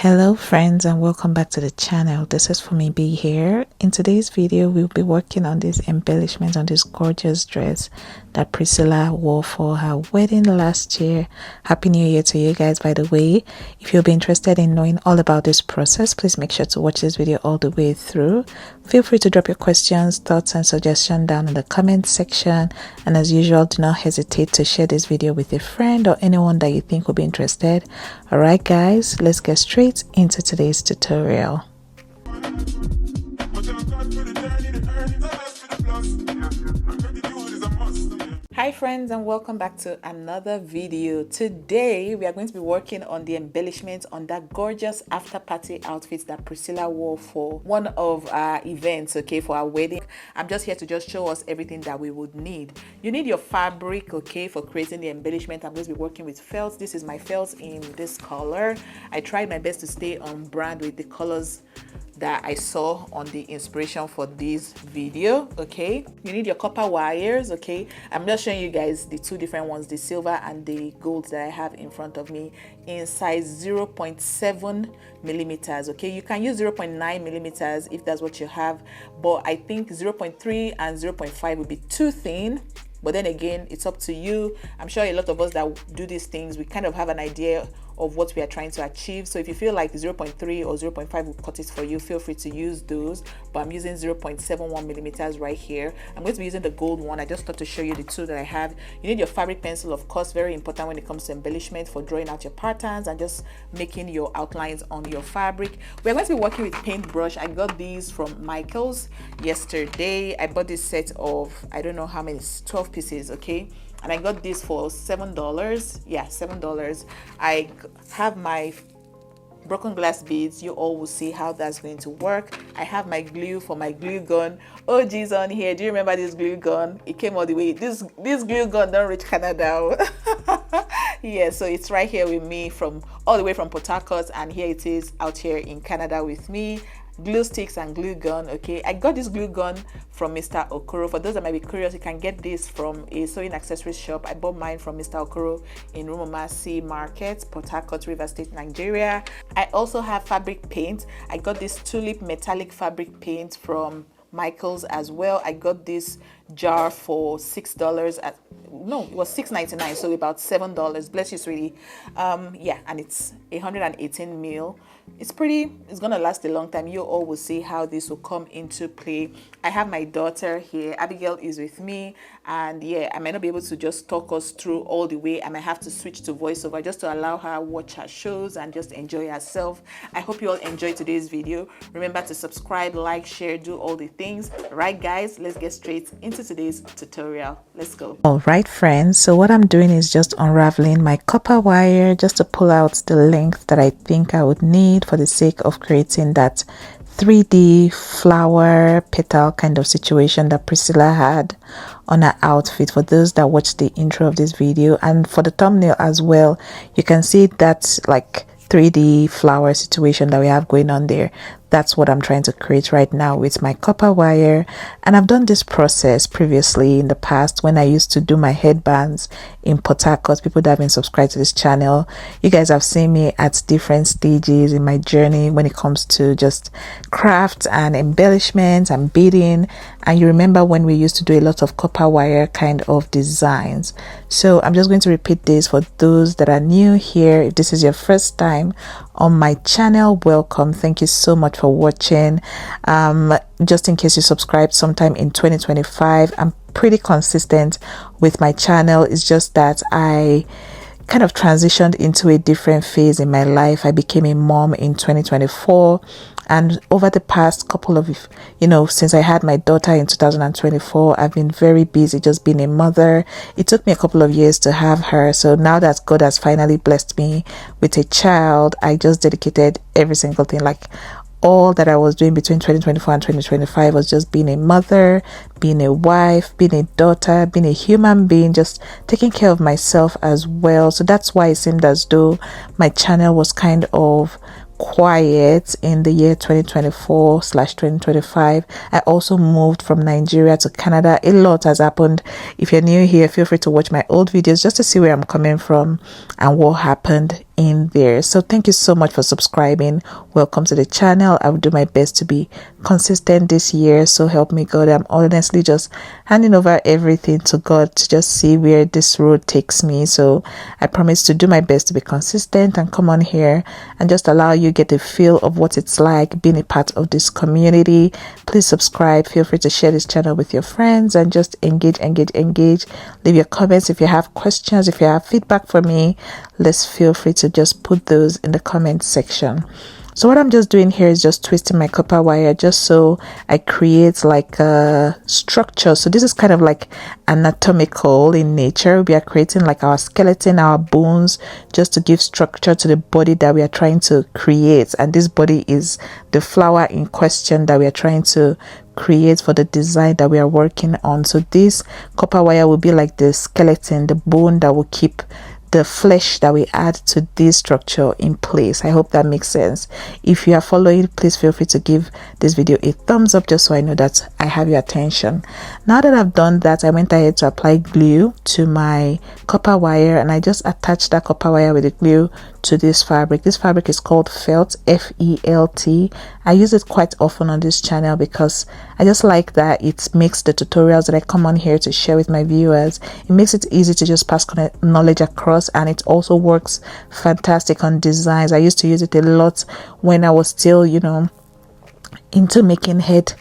Hello friends, and welcome back to the channel. This is Funmibi here. In today's video we'll be working on this embellishment on this gorgeous dress that Priscilla wore for her wedding last year. Happy New Year to you guys, by the way. If you'll be interested in knowing all about this process, please make sure to watch this video all the way through. Feel free to drop your questions, thoughts and suggestions down in the comment section, and as usual, do not hesitate to share this video with a friend or anyone that you think will be interested. Alright guys, let's get straight into today's tutorial. Hi friends, and welcome back to another video. Today we are going to be working on the embellishments on that gorgeous after party outfit that Priscilla wore for one of our events, okay, for our wedding. I'm just here to just show us everything that we would need. You need your fabric, okay, for creating the embellishment. I'm going to be working with felt. This is my felt in this color. I tried my best to stay on brand with the colors that I saw on the inspiration for this video. Okay, you need your copper wires. Okay, I'm just showing you guys the two different ones, the silver and the gold that I have in front of me, in size 0.7 millimeters. Okay, you can use 0.9 millimeters if that's what you have, but I think 0.3 and 0.5 would be too thin. But then again, it's up to you. I'm sure a lot of us that do these things, we kind of have an idea of what we are trying to achieve. So if you feel like 0.3 or 0.5 will cut it for you, feel free to use those. But I'm using 0.71 millimeters right here. I'm going to be using the gold one. I just thought to show you the two that I have. You need your fabric pencil, of course, very important when it comes to embellishment, for drawing out your patterns and just making your outlines on your fabric. We're going to be working with paintbrush. I got these from Michael's yesterday. I bought this set of, I don't know how many, 12 pieces, okay, and I got this for $7. Yeah, $7. I have my broken glass beads. You all will see how that's going to work. I have my glue for my glue gun. Oh geez, on here, do you remember this glue gun? It came all the way, this glue gun don't reach Canada. Yeah, so it's right here with me, from all the way from Port Harcourt, and here it is out here in Canada with me. Glue sticks and glue gun. Okay, I got this glue gun from Mr. Okoro. For those that might be curious, you can get this from a sewing accessories shop. I bought mine from Mr. Okoro in Rumomasi Market, Port Harcourt, River State, Nigeria. I also have fabric paint. I got this tulip metallic fabric paint from Michael's as well. I got this jar for $6 at, no, it was $6.99, so about $7. Bless you, sweetie. Yeah, and it's 118 ml. It's pretty, it's gonna last a long time. You all will see how this will come into play. I have my daughter here. Abigail is with me, and yeah, I might not be able to just talk us through all the way. I might have to switch to voiceover just to allow her watch her shows and just enjoy herself. I hope you all enjoyed today's video. Remember to subscribe, like, share, do all the things. Right guys, let's get straight into today's tutorial. Let's go. All right friends, so what I'm doing is just unraveling my copper wire just to pull out the length that I think I would need for the sake of creating that 3D flower petal kind of situation that Priscilla had on her outfit. For those that watched the intro of this video and for the thumbnail as well, you can see that's like 3D flower situation that we have going on there. That's what I'm trying to create right now with my copper wire. And I've done this process previously in the past when I used to do my headbands in Port Harcourt. People that have been subscribed to this channel, you guys have seen me at different stages in my journey when it comes to just craft and embellishments and beading. And you remember when we used to do a lot of copper wire kind of designs. So I'm just going to repeat this for those that are new here. If this is your first time on my channel, welcome. Thank you so much for watching. Just in case you subscribed sometime in 2025, I'm pretty consistent with my channel. It's just that I kind of transitioned into a different phase in my life. I became a mom in 2024, and over the past couple of, since I had my daughter in 2024, I've been very busy just being a mother. It took me a couple of years to have her, so now that God has finally blessed me with a child, I just dedicated every single thing, like all that I was doing between 2024 and 2025 was just being a mother, being a wife, being a daughter, being a human being, just taking care of myself as well. So that's why it seemed as though my channel was kind of quiet in the year 2024/2025. I also moved from Nigeria to Canada. A lot has happened. If you're new here, feel free to watch my old videos just to see where I'm coming from and what happened in there. So thank you so much for subscribing. Welcome to the channel. I will do my best to be consistent this year, so help me God. I'm honestly just handing over everything to God to just see where this road takes me. So I promise to do my best to be consistent and come on here and just allow you get a feel of what it's like being a part of this community. Please subscribe. Feel free to share this channel with your friends and just engage. Leave your comments if you have questions, if you have feedback for me. Let's feel free to just put those in the comment section. So what I'm just doing here is just twisting my copper wire just so I create like a structure. So this is kind of like anatomical in nature. We are creating like our skeleton, our bones, just to give structure to the body that we are trying to create. And this body is the flower in question that we are trying to create for the design that we are working on. So this copper wire will be like the skeleton, the bone that will keep the flesh that we add to this structure in place. I hope that makes sense. If you are following, please feel free to give this video a thumbs up just so I know that I have your attention. Now that I've done that, I went ahead to apply glue to my copper wire, and I just attached that copper wire with the glue to this fabric. This fabric is called felt, F-E-L-T. I use it quite often on this channel because I just like that it makes the tutorials that I come on here to share with my viewers, it makes it easy to just pass knowledge across, and it also works fantastic on designs. I used to use it a lot when I was still, you know, into making head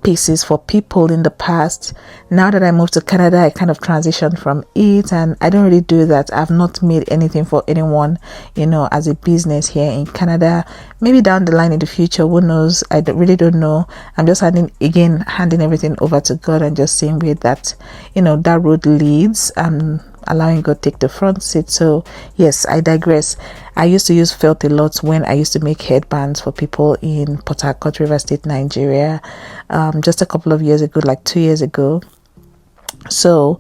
pieces for people in the past. Now that I moved to Canada, I kind of transitioned from it, and I don't really do that. I've not made anything for anyone, you know, as a business here in Canada. Maybe down the line in the future, who knows? I really don't know. I'm just handing everything over to God and just seeing where that, you know, that road leads, and allowing God take the front seat. So yes, I digress. I used to use felt a lot when I used to make headbands for people in Port Harcourt, River State, Nigeria, just a couple of years ago, like 2 years ago. So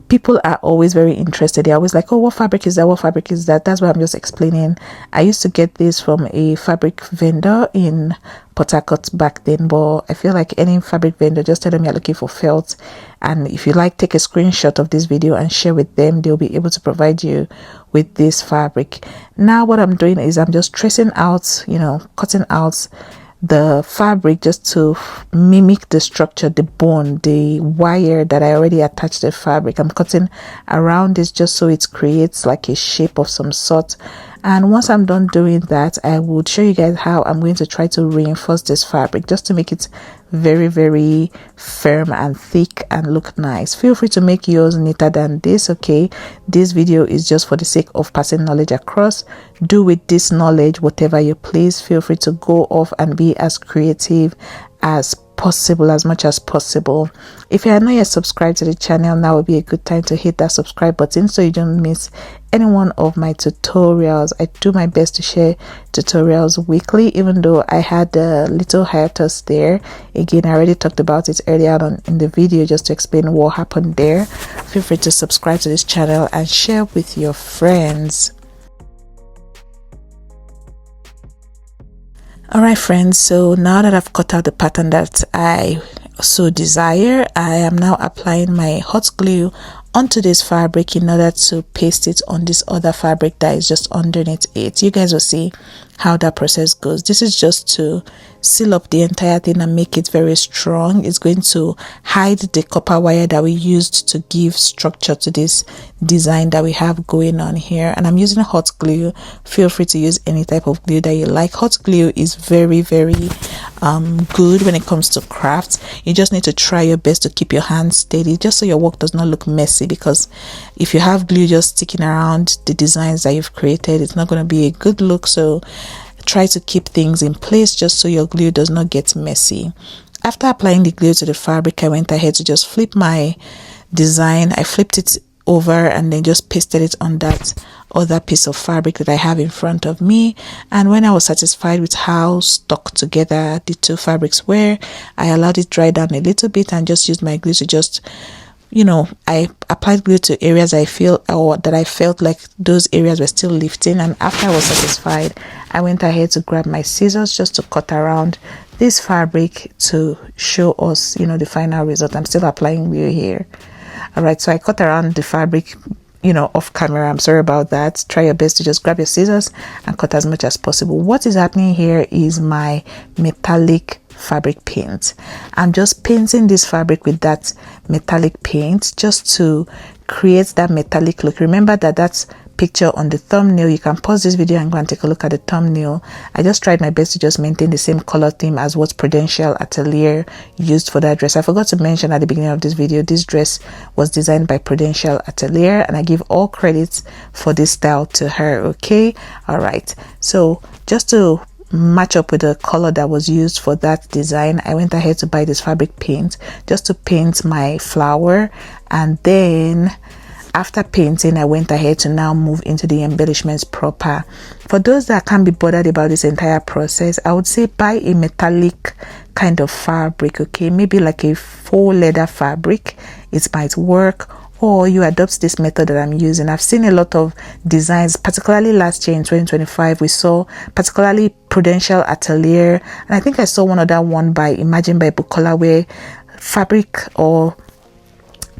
people are always very interested. They're always like, oh, what fabric is that? What fabric is that? That's what I'm just explaining. I used to get this from a fabric vendor in Port Harcourt back then, but I feel like any fabric vendor, just tell them you're looking for felt, and if you like, take a screenshot of this video and share with them. They'll be able to provide you with this fabric. Now what I'm doing is I'm just tracing out, you know, cutting out the fabric just to mimic the structure, the bone, the wire that I already attached the fabric. I'm cutting around this just so it creates like a shape of some sort. And once I'm done doing that, I would show you guys how I'm going to try to reinforce this fabric just to make it very, very firm and thick and look nice. Feel free to make yours neater than this, okay? This video is just for the sake of passing knowledge across. Do with this knowledge whatever you please. Feel free to go off and be as creative as possible, as much as possible. If you are not yet subscribed to the channel, now would be a good time to hit that subscribe button so you don't miss any one of my tutorials. I do my best to share tutorials weekly, even though I had a little hiatus there. Again, I already talked about it earlier on in the video just to explain what happened there. Feel free to subscribe to this channel and share with your friends. Alright friends, so now that I've cut out the pattern that I so desire, I am now applying my hot glue onto this fabric in order to paste it on this other fabric that is just underneath it. You guys will see how that process goes. This is just to seal up the entire thing and make it very strong. It's going to hide the copper wire that we used to give structure to this design that we have going on here. And I'm using hot glue. Feel free to use any type of glue that you like. Hot glue is very, very good when it comes to crafts. You just need to try your best to keep your hands steady just so your work does not look messy, because if you have glue just sticking around the designs that you've created, it's not going to be a good look. So try to keep things in place just so your glue does not get messy. After applying the glue to the fabric, I went ahead to just flip my design. I flipped it over and then just pasted it on that other piece of fabric that I have in front of me. And when I was satisfied with how stuck together the two fabrics were, I allowed it dry down a little bit and just used my glue to just, you know, I applied glue to areas I felt like those areas were still lifting. And after I was satisfied, I went ahead to grab my scissors just to cut around this fabric to show us, you know, the final result. I'm still applying glue here. All right, so I cut around the fabric off camera. I'm sorry about that. Try your best to just grab your scissors and cut as much as possible. What is happening here is my metallic fabric paint. I'm just painting this fabric with that metallic paint just to create that metallic look. Remember that that's picture on the thumbnail. You can pause this video and go and take a look at the thumbnail. I just tried my best to just maintain the same color theme as what Prudential Atelier used for that dress. I forgot to mention at the beginning of this video, this dress was designed by Prudential Atelier, and I give all credits for this style to her. Okay, all right, so just to match up with the color that was used for that design, I went ahead to buy this fabric paint just to paint my flower. And then after painting, I went ahead to now move into the embellishments proper. For those that can't be bothered about this entire process, I would say buy a metallic kind of fabric, okay, maybe like a faux leather fabric. It might work, or you adopt this method that I'm using. I've seen a lot of designs, particularly last year in 2025. We saw particularly Prudential Atelier, and I think I saw one other one by Imagine by Bukola, where fabric or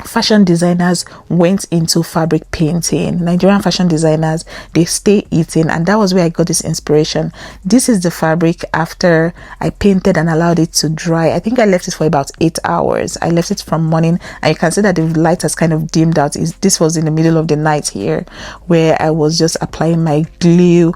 fashion designers went into fabric painting. Nigerian fashion designers, they stay eating, and that was where I got this inspiration. This is the fabric after I painted and allowed it to dry. I think I left it for about 8 hours. I left it from morning, and you can see that the light has kind of dimmed out. This was in the middle of the night here, where I was just applying my glue.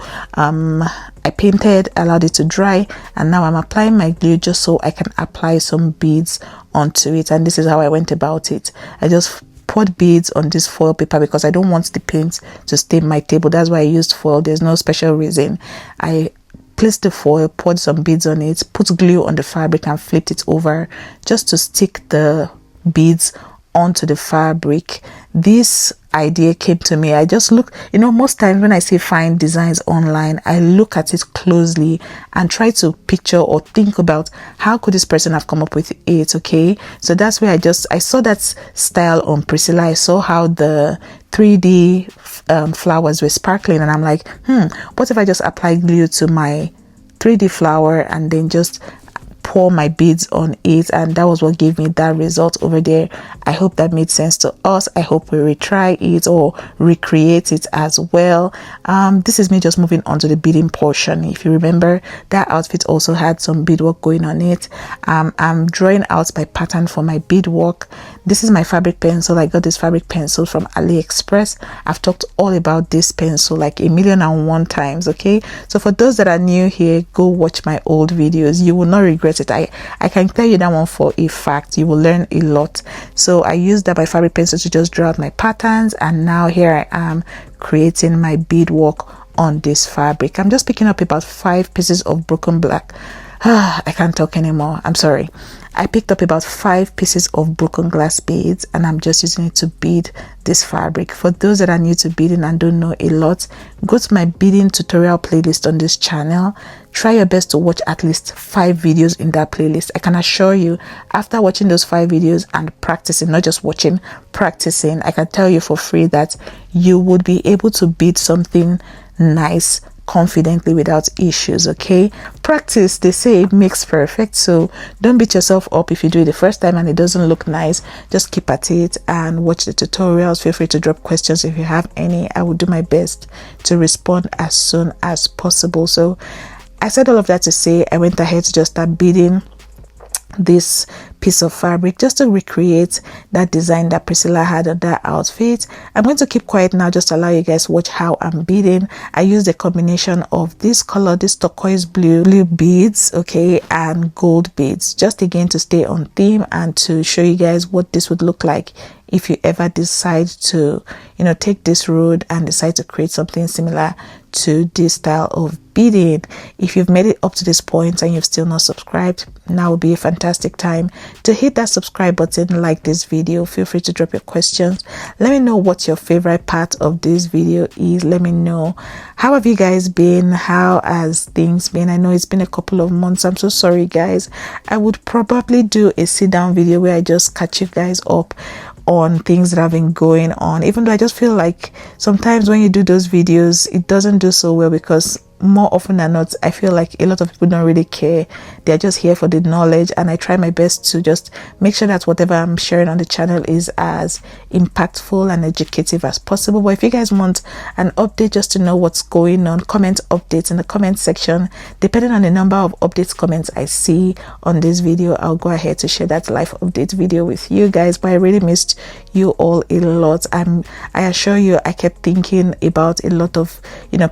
I painted, allowed it to dry, and now I'm applying my glue just so I can apply some beads onto it. And this is how I went about it. I just poured beads on this foil paper because I don't want the paint to stain my table. That's why I used foil. There's no special reason. I placed the foil, poured some beads on it, put glue on the fabric and flipped it over just to stick the beads onto the fabric. This idea came to me. I just look, most times when I see fine designs online, I look at it closely and try to picture or think about how could this person have come up with it. Okay, so that's where I saw that style on Priscilla. I saw how the 3D flowers were sparkling, and I'm like, what if I just apply glue to my 3D flower and then just pour my beads on it? And that was what gave me that result over there. I hope that made sense to us. I hope we retry it or recreate it as well. This is me just moving on to the beading portion. If you remember, that outfit also had some beadwork going on it. I'm drawing out my pattern for my beadwork. This is my fabric pencil. I got this fabric pencil from AliExpress. I've talked all about this pencil like 1,000,001 times. Okay, so for those that are new here, go watch my old videos. You will not regret it. I can tell you that one for a fact. You will learn a lot. So I used that my fabric pencil to just draw out my patterns, and now here I am creating my beadwork on this fabric. I'm just picking up about 5 pieces of broken black. I can't talk anymore. I'm sorry. I picked up about 5 pieces of broken glass beads, and I'm just using it to bead this fabric. For those that are new to beading and don't know a lot, go to my beading tutorial playlist on this channel. Try your best to watch at least 5 videos in that playlist. I can assure you, after watching those 5 videos and practicing, not just watching, practicing, I can tell you for free that you would be able to bead something nice confidently without issues. Okay, practice, they say, it makes perfect. So don't beat yourself up if you do it the first time and it doesn't look nice. Just keep at it and watch the tutorials. Feel free to drop questions if you have any. I will do my best to respond as soon as possible. So I said all of that to say I went ahead to just start beading this piece of fabric just to recreate that design that Priscilla had on that outfit. I'm going to keep quiet now, just allow you guys watch how I'm beading. I used a combination of this color, this turquoise blue beads, okay, and gold beads, just again to stay on theme and to show you guys what this would look like if you ever decide to, take this road and decide to create something similar to this style of beading. If you've made it up to this point and you've still not subscribed, now would be a fantastic time to hit that subscribe button, like this video. Feel free to drop your questions. Let me know what your favorite part of this video is. Let me know, how have you guys been? How has things been? I know it's been a couple of months. I'm so sorry, guys. I would probably do a sit down video where I just catch you guys up on things that have been going on, even though I just feel like sometimes when you do those videos, it doesn't do so well because more often than not, I feel like a lot of people don't really care. They're just here for the knowledge, and I try my best to just make sure that whatever I'm sharing on the channel is as impactful and educative as possible. But if you guys want an update just to know what's going on, comment updates in the comment section. Depending on the number of updates comments I see on this video, I'll go ahead to share that live update video with you guys. But I really missed you all a lot. I assure you, I kept thinking about a lot of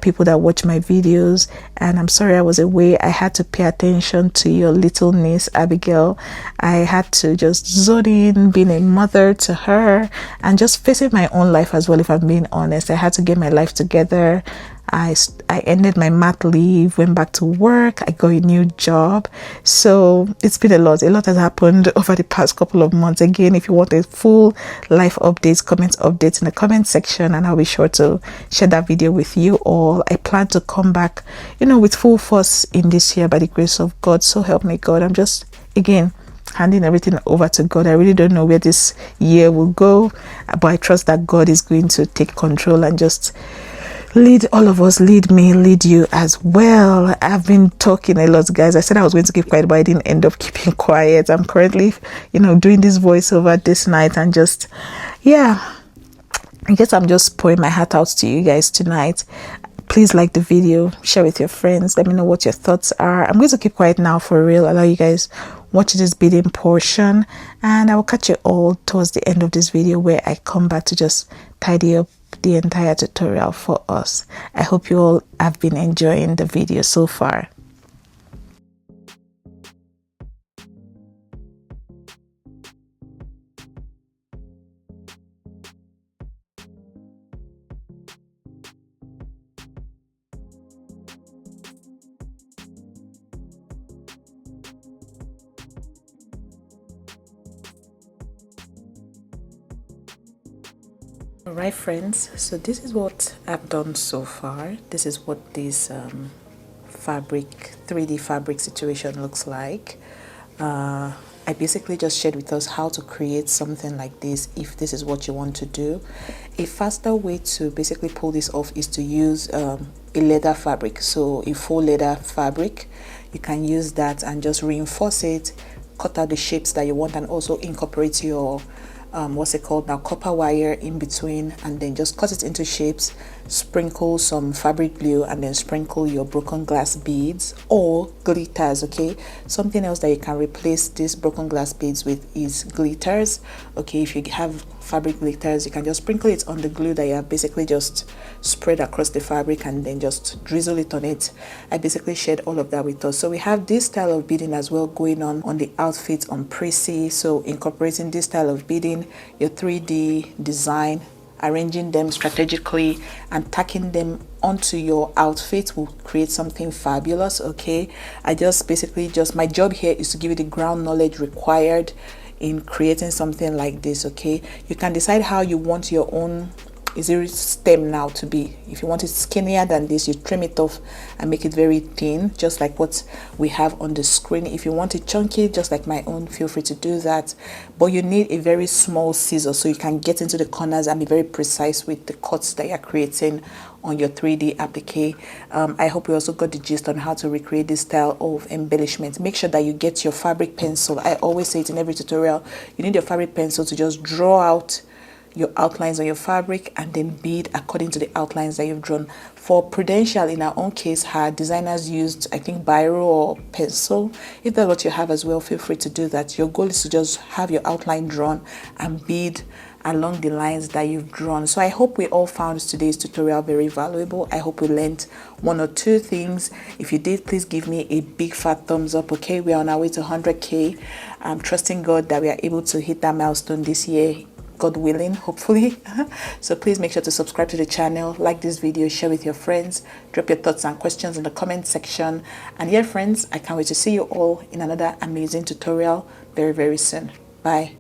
people that watch my videos, and I'm sorry I was away. I had to pay attention to your little niece Abigail. I had to just zone in, being a mother to her, and just facing my own life as well. If I'm being honest, I had to get my life together. I ended my mat leave, went back to work, I got a new job. So it's been a lot has happened over the past couple of months. Again, if you want a full life updates, comment updates in the comment section, and I'll be sure to share that video with you all. I plan to come back with full force in this year by the grace of God. So help me God. I'm just again handing everything over to God. I really don't know where this year will go, but I trust that God is going to take control and just lead all of us, lead me, lead you as well. I've been talking a lot, guys. I said I was going to keep quiet, but I didn't end up keeping quiet. I'm currently, doing this voiceover this night, and just, I guess I'm just pouring my heart out to you guys tonight. Please like the video, share with your friends. Let me know what your thoughts are. I'm going to keep quiet now for real. Allow you guys watch this beading portion, and I will catch you all towards the end of this video where I come back to just tidy up the entire tutorial for us. I hope you all have been enjoying the video so far. Alright friends, so this is what I've done so far. This is what this fabric 3D fabric situation looks like. I basically just shared with us how to create something like this if this is what you want to do. A faster way to basically pull this off is to use a leather fabric, so a faux leather fabric. You can use that and just reinforce it, cut out the shapes that you want, and also incorporate your what's it called now, copper wire in between, and then just cut it into shapes, sprinkle some fabric glue, and then sprinkle your broken glass beads or glitters. Okay, something else that you can replace these broken glass beads with is glitters. Okay, if you have fabric glitters, you can just sprinkle it on the glue that you have basically just spread across the fabric, and then just drizzle it on it. I basically shared all of that with us. So we have this style of beading as well going on the outfit on Prissy. So incorporating this style of beading, your 3D design, arranging them strategically and tacking them onto your outfit will create something fabulous. Okay, I just basically my job here is to give you the ground knowledge required in creating something like this. Okay, you can decide how you want your own stem now to be. If you want it skinnier than this, you trim it off and make it very thin, just like what we have on the screen. If you want it chunky, just like my own, feel free to do that. But you need a very small scissor so you can get into the corners and be very precise with the cuts that you're creating on your 3D applique. I hope you also got the gist on how to recreate this style of embellishment. Make sure that you get your fabric pencil. I always say it in every tutorial, you need your fabric pencil to just draw out your outlines on your fabric and then bead according to the outlines that you've drawn. For Prudential, in our own case, her designers used, I think, biro or pencil. If that's what you have as well, feel free to do that. Your goal is to just have your outline drawn and bead along the lines that you've drawn. So I hope we all found today's tutorial very valuable. I hope we learned one or two things. If you did, please give me a big fat thumbs up. Okay, we are on our way to 100K. I'm trusting God that we are able to hit that milestone this year, God willing, hopefully. So please make sure to subscribe to the channel, like this video, share with your friends, drop your thoughts and questions in the comment section. And yeah, friends, I can't wait to see you all in another amazing tutorial very, very soon. Bye.